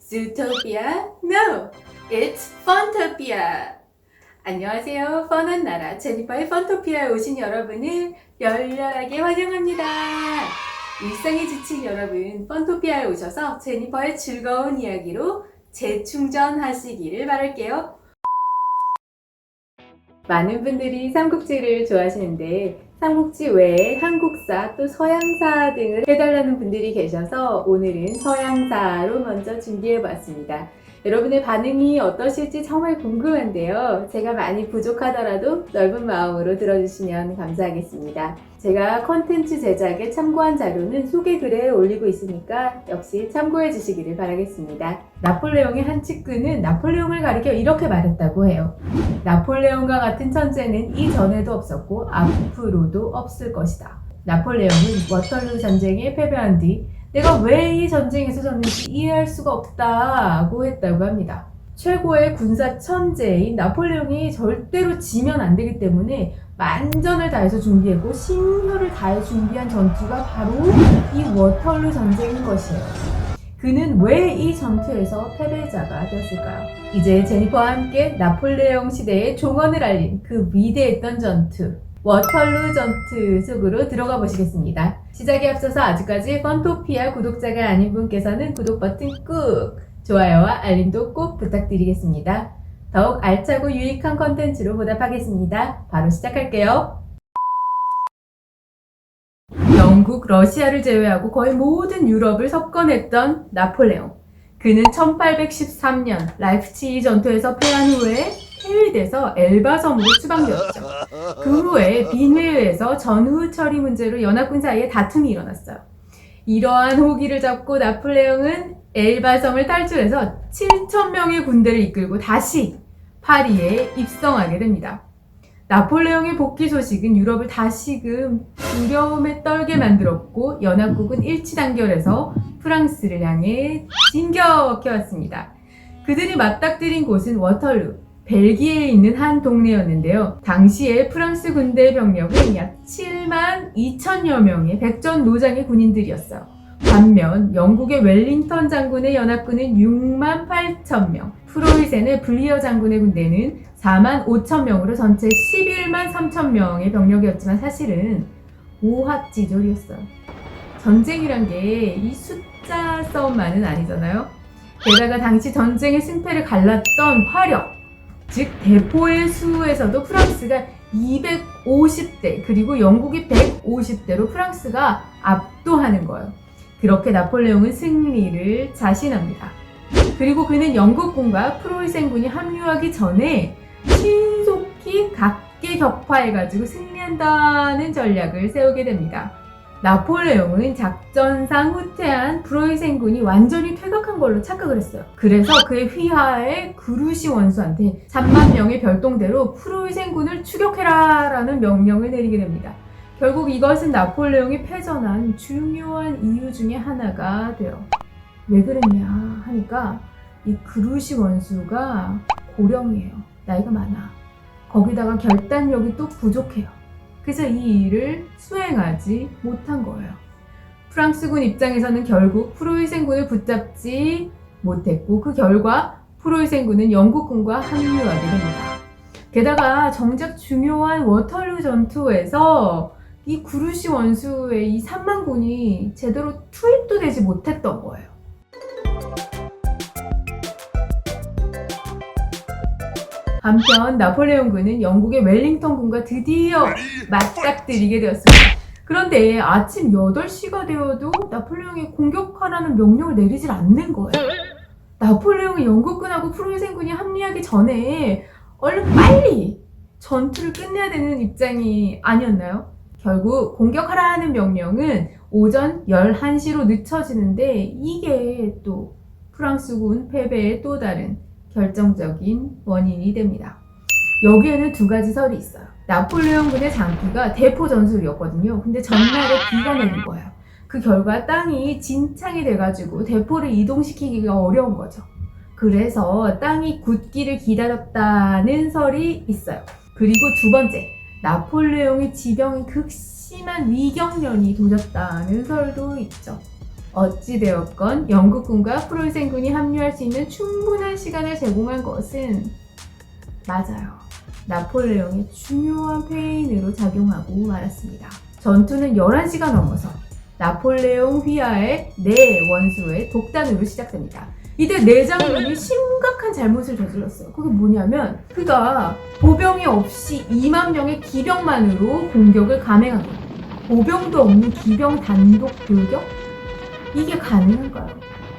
Zootopia? No, it's Funtopia. 안녕하세요. 펀한 나라 제니퍼의 펀토피아에 오신 여러분을 열렬하게 환영합니다. 일상에 지친 여러분, 펀토피아에 오셔서 제니퍼의 즐거운 이야기로 재충전하시기를 바랄게요. 많은 분들이 삼국지를 좋아하시는데 삼국지 외에 한국사 또 서양사 등을 해달라는 분들이 계셔서 오늘은 서양사로 먼저 준비해봤습니다. 여러분의 반응이 어떠실지 정말 궁금한데요. 제가 많이 부족하더라도 넓은 마음으로 들어주시면 감사하겠습니다. 제가 컨텐츠 제작에 참고한 자료는 소개글에 올리고 있으니까 역시 참고해 주시기를 바라겠습니다. 나폴레옹의 한 측근은 나폴레옹을 가리켜 이렇게 말했다고 해요. 나폴레옹과 같은 천재는 이전에도 없었고 앞으로도 없을 것이다. 나폴레옹은 워털루 전쟁에 패배한 뒤 내가 왜 이 전쟁에서 졌는지 이해할 수가 없다고 했다고 합니다. 최고의 군사 천재인 나폴레옹이 절대로 지면 안 되기 때문에 만전을 다해서 준비했고 신혈을 다해 준비한 전투가 바로 이 워털루 전쟁인 것이에요. 그는 왜 이 전투에서 패배자가 되었을까요? 이제 제니퍼와 함께 나폴레옹 시대의 종언을 알린 그 위대했던 전투 워털루 전투 속으로 들어가 보시겠습니다. 시작에 앞서서 아직까지 펀토피아 구독자가 아닌 분께서는 구독 버튼 꾹! 좋아요와 알림도 꼭 부탁드리겠습니다. 더욱 알차고 유익한 컨텐츠로 보답하겠습니다. 바로 시작할게요. 영국, 러시아를 제외하고 거의 모든 유럽을 석권했던 나폴레옹. 그는 1813년 라이프치히 전투에서 패한 후에 해외돼서 엘바 섬으로 추방되었죠. 그 후에 빈회에서 전후 처리 문제로 연합군 사이에 다툼이 일어났어요. 이러한 호기를 잡고 나폴레옹은 엘바 섬을 탈출해서 7,000명의 군대를 이끌고 다시 파리에 입성하게 됩니다. 나폴레옹의 복귀 소식은 유럽을 다시금 두려움에 떨게 만들었고 연합국은 일치단결해서 프랑스를 향해 진격해왔습니다. 그들이 맞닥뜨린 곳은 워털루, 벨기에에 있는 한 동네였는데요. 당시에 프랑스 군대 병력은 약 7만 2천여 명의 백전노장의 군인들이었어요. 반면 영국의 웰링턴 장군의 연합군은 6만 8천 명, 프로이센의 블리어 장군의 군대는 4만 5천 명으로 전체 11만 3천 명의 병력이었지만 사실은 오합지졸이었어요. 전쟁이란 게 이 숫자 싸움만은 아니잖아요. 게다가 당시 전쟁의 승패를 갈랐던 화력, 즉 대포의 수에서도 프랑스가 250대 그리고 영국이 150대로 프랑스가 압도하는 거예요. 그렇게 나폴레옹은 승리를 자신합니다. 그리고 그는 영국군과 프로이센군이 합류하기 전에 신속히 각계격파해가지고 승리한다는 전략을 세우게 됩니다. 나폴레옹은 작전상 후퇴한 프로이센군이 완전히 퇴각한 걸로 착각을 했어요. 그래서 그의 휘하에 그루시 원수한테 3만 명의 별동대로 프로이센군을 추격해라 라는 명령을 내리게 됩니다. 결국 이것은 나폴레옹이 패전한 중요한 이유 중에 하나가 돼요. 왜 그랬냐 하니까 이 그루시 원수가 고령이에요. 나이가 많아. 거기다가 결단력이 또 부족해요. 그래서 이 일을 수행하지 못한 거예요. 프랑스군 입장에서는 결국 프로이센군을 붙잡지 못했고 그 결과 프로이센군은 영국군과 합류하게 됩니다. 게다가 정작 중요한 워털루 전투에서 이 구루시 원수의 이 3만 군이 제대로 투입도 되지 못했던 거예요. 한편 나폴레옹군은 영국의 웰링턴군과 드디어 맞닥뜨리게 되었습니다. 그런데 아침 8시가 되어도 나폴레옹이 공격하라는 명령을 내리질 않는 거예요. 나폴레옹이 영국군하고 프로이센군이 합류하기 전에 얼른 빨리 전투를 끝내야 되는 입장이 아니었나요? 결국 공격하라는 명령은 오전 11시로 늦춰지는데 이게 또 프랑스군 패배의 또 다른 결정적인 원인이 됩니다. 여기에는 두 가지 설이 있어요. 나폴레옹군의 장기가 대포 전술이었거든요. 근데 전날에 비가 내린 거예요. 그 결과 땅이 진창이 돼가지고 대포를 이동시키기가 어려운 거죠. 그래서 땅이 굳기를 기다렸다는 설이 있어요. 그리고 두 번째, 나폴레옹의 지병이 극심한 위경련이 도졌다는 설도 있죠. 어찌되었건 영국군과 프로이센군이 합류할 수 있는 충분한 시간을 제공한 것은 맞아요. 나폴레옹의 중요한 패인으로 작용하고 말았습니다. 전투는 11시가 넘어서 나폴레옹 휘하의 네 원수의 독단으로 시작됩니다. 이때 네 장군이 심각한 잘못을 저질렀어요. 그게 뭐냐면 그가 보병이 없이 2만 명의 기병만으로 공격을 감행한 거예요. 보병도 없는 기병 단독 돌격? 이게 가능한가요?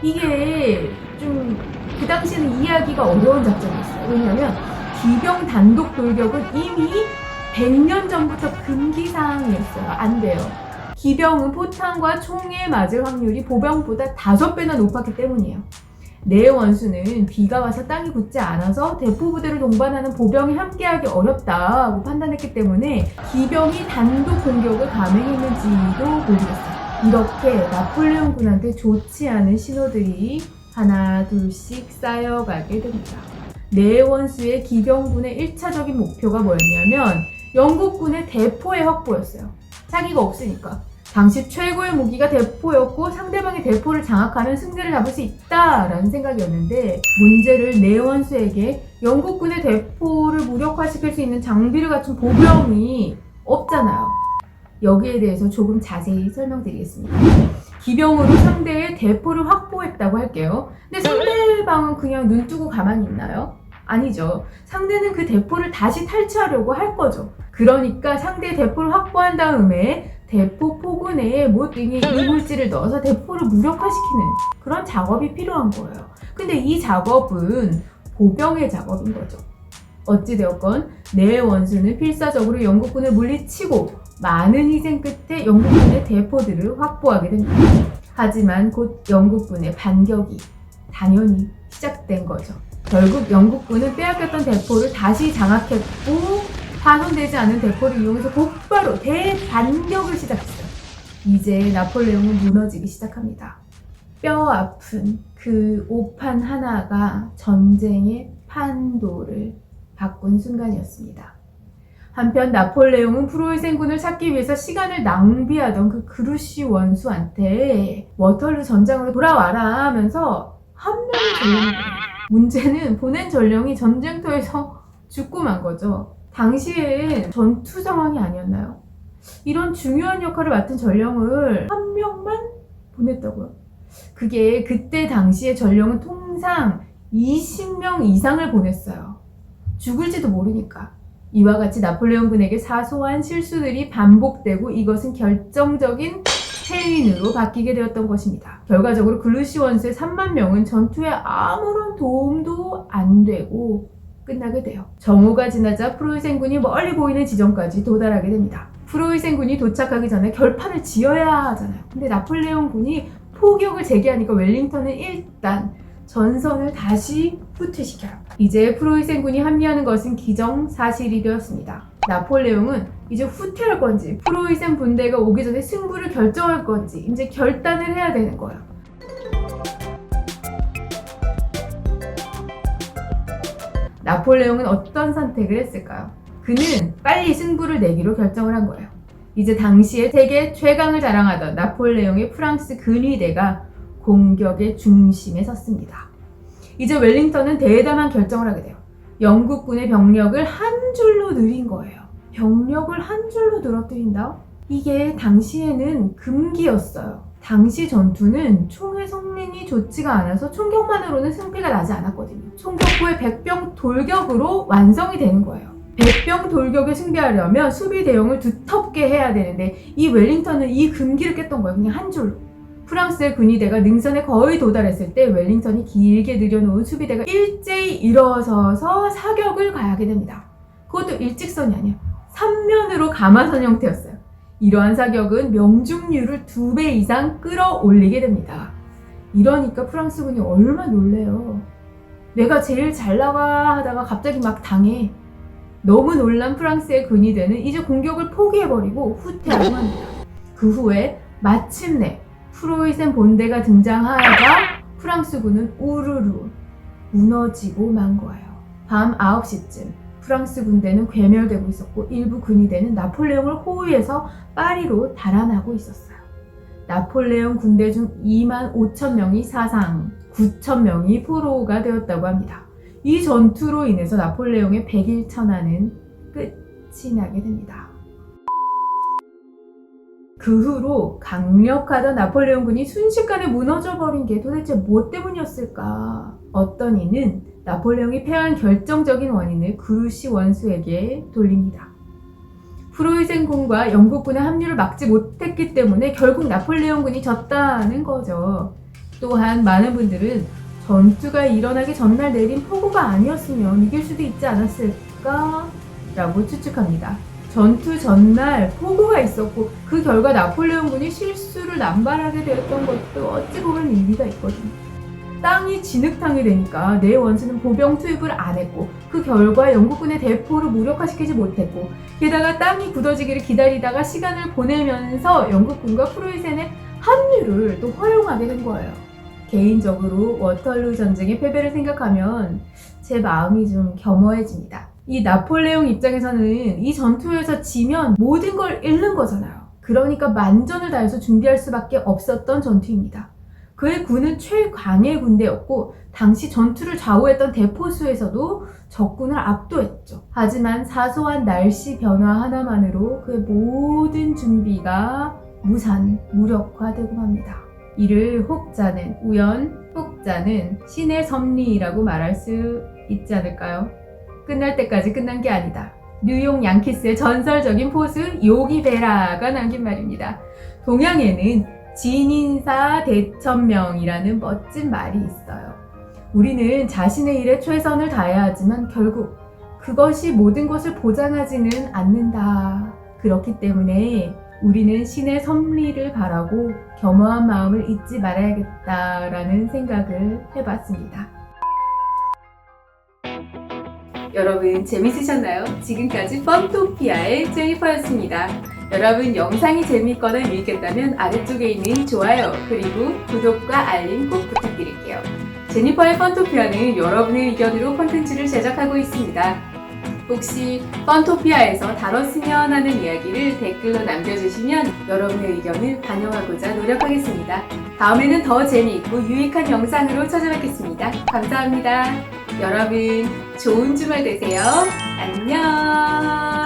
이게 좀 그 당시에는 이해하기가 어려운 작전이었어요. 왜냐하면 기병 단독 돌격은 이미 100년 전부터 금기사항이었어요. 안 돼요. 기병은 포탄과 총에 맞을 확률이 보병보다 5배나 높았기 때문이에요. 네 원수는 비가 와서 땅이 굳지 않아서 대포 부대를 동반하는 보병이 함께하기 어렵다고 판단했기 때문에 기병이 단독 공격을 감행했는지도 모르겠어요. 이렇게 나폴레옹 군한테 좋지 않은 신호들이 하나 둘씩 쌓여가게 됩니다. 네 원수의 기병군의 1차적인 목표가 뭐였냐면 영국군의 대포의 확보였어요. 차기가 없으니까. 당시 최고의 무기가 대포였고 상대방의 대포를 장악하면 승리를 잡을 수 있다라는 생각이었는데 문제를 네 원수에게 영국군의 대포를 무력화시킬 수 있는 장비를 갖춘 보병이 없잖아요. 여기에 대해서 조금 자세히 설명드리겠습니다. 기병으로 상대의 대포를 확보했다고 할게요. 근데 상대방은 그냥 눈 뜨고 가만히 있나요? 아니죠. 상대는 그 대포를 다시 탈취하려고 할 거죠. 그러니까 상대의 대포를 확보한 다음에 대포 포구 내에 못 등에 이물질을 넣어서 대포를 무력화시키는 그런 작업이 필요한 거예요. 근데 이 작업은 보병의 작업인 거죠. 어찌되었건 네 원수는 필사적으로 영국군을 물리치고 많은 희생 끝에 영국군의 대포들을 확보하게 됩니다. 하지만 곧 영국군의 반격이 당연히 시작된 거죠. 결국 영국군은 빼앗겼던 대포를 다시 장악했고 파손되지 않은 대포를 이용해서 곧바로 대반격을 시작했어요. 이제 나폴레옹은 무너지기 시작합니다. 뼈 아픈 그 오판 하나가 전쟁의 판도를 바꾼 순간이었습니다. 한편 나폴레옹은 프로이센군을 찾기 위해서 시간을 낭비하던 그 그루시 원수한테 워털루 전장으로 돌아와라 하면서 한 명을 보내는 거예요. 문제는 보낸 전령이 전쟁터에서 죽고 만 거죠. 당시엔 전투 상황이 아니었나요? 이런 중요한 역할을 맡은 전령을 한 명만 보냈다고요? 그게 그때 당시에 전령은 통상 20명 이상을 보냈어요. 죽을지도 모르니까. 이와 같이 나폴레옹군에게 사소한 실수들이 반복되고 이것은 결정적인 패인으로 바뀌게 되었던 것입니다. 결과적으로 그루시 원수의 3만 명은 전투에 아무런 도움도 안 되고 끝나게 돼요. 정오가 지나자 프로이센군이 멀리 보이는 지점까지 도달하게 됩니다. 프로이센군이 도착하기 전에 결판을 지어야 하잖아요. 근데 나폴레옹군이 포격을 재개하니까 웰링턴은 일단 전선을 다시 후퇴시켜요. 이제 프로이센군이 합류하는 것은 기정사실이 되었습니다. 나폴레옹은 이제 후퇴할 건지 프로이센 분대가 오기 전에 승부를 결정할 건지 이제 결단을 해야 되는 거예요. 나폴레옹은 어떤 선택을 했을까요? 그는 빨리 승부를 내기로 결정을 한 거예요. 이제 당시에 세계 최강을 자랑하던 나폴레옹의 프랑스 근위대가 공격의 중심에 섰습니다. 이제 웰링턴은 대담한 결정을 하게 돼요. 영국군의 병력을 한 줄로 늘린 거예요. 병력을 한 줄로 늘어뜨린다? 이게 당시에는 금기였어요. 당시 전투는 총의 성능이 좋지가 않아서 총격만으로는 승패가 나지 않았거든요. 총격 후에 백병 돌격으로 완성이 되는 거예요. 백병 돌격에 승리하려면 수비 대용을 두텁게 해야 되는데 이 웰링턴은 이 금기를 깼던 거예요. 그냥 한 줄로. 프랑스의 군의대가 능선에 거의 도달했을 때 웰링턴이 길게 늘여놓은 수비대가 일제히 일어서서 사격을 가하게 됩니다. 그것도 일직선이 아니야. 3면으로 가마선 형태였어요. 이러한 사격은 명중률을 2배 이상 끌어올리게 됩니다. 이러니까 프랑스군이 얼마나 놀래요. 내가 제일 잘 나가 하다가 갑자기 막 당해. 너무 놀란 프랑스의 군의대는 이제 공격을 포기해버리고 후퇴하고 합니다. 그 후에 마침내 프로이센 본대가 등장하자 프랑스군은 우르르 무너지고 만 거예요. 밤 9시쯤 프랑스 군대는 괴멸되고 있었고 일부 군의대는 나폴레옹을 호위해서 파리로 달아나고 있었어요. 나폴레옹 군대 중 2만 5천 명이 사상, 9천 명이 포로가 되었다고 합니다. 이 전투로 인해서 나폴레옹의 백일 천하는 끝이 나게 됩니다. 그 후로 강력하던 나폴레옹군이 순식간에 무너져버린 게 도대체 뭐 때문이었을까? 어떤 이는 나폴레옹이 패한 결정적인 원인을 그루시 원수에게 돌립니다. 프로이센군과 영국군의 합류를 막지 못했기 때문에 결국 나폴레옹군이 졌다는 거죠. 또한 많은 분들은 전투가 일어나기 전날 내린 폭우가 아니었으면 이길 수도 있지 않았을까? 라고 추측합니다. 전투 전날 폭우가 있었고 그 결과 나폴레옹군이 실수를 남발하게 되었던 것도 어찌 보면 일리가 있거든요. 땅이 진흙탕이 되니까 내 원수는 보병 투입을 안 했고 그 결과 영국군의 대포를 무력화시키지 못했고 게다가 땅이 굳어지기를 기다리다가 시간을 보내면서 영국군과 프로이센의 합류를 또 허용하게 된 거예요. 개인적으로 워털루 전쟁의 패배를 생각하면 제 마음이 좀 겸허해집니다. 이 나폴레옹 입장에서는 이 전투에서 지면 모든 걸 잃는 거잖아요. 그러니까 만전을 다해서 준비할 수밖에 없었던 전투입니다. 그의 군은 최강의 군대였고 당시 전투를 좌우했던 대포수에서도 적군을 압도했죠. 하지만 사소한 날씨 변화 하나만으로 그의 모든 준비가 무력화되고 맙니다. 이를 혹자는 우연, 혹자는 신의 섭리라고 말할 수 있지 않을까요? 끝날 때까지 끝난 게 아니다. 뉴욕 양키스의 전설적인 포수 요기 베라가 남긴 말입니다. 동양에는 진인사 대천명이라는 멋진 말이 있어요. 우리는 자신의 일에 최선을 다해야 하지만 결국 그것이 모든 것을 보장하지는 않는다. 그렇기 때문에 우리는 신의 섭리를 바라고 겸허한 마음을 잊지 말아야겠다라는 생각을 해봤습니다. 여러분 재밌으셨나요? 지금까지 펀토피아의 제니퍼였습니다. 여러분 영상이 재밌거나 유익했다면 아래쪽에 있는 좋아요 그리고 구독과 알림 꼭 부탁드릴게요. 제니퍼의 펀토피아는 여러분의 의견으로 콘텐츠를 제작하고 있습니다. 혹시 펀토피아에서 다뤘으면 하는 이야기를 댓글로 남겨주시면 여러분의 의견을 반영하고자 노력하겠습니다. 다음에는 더 재미있고 유익한 영상으로 찾아뵙겠습니다. 감사합니다. 여러분 좋은 주말 되세요. 안녕.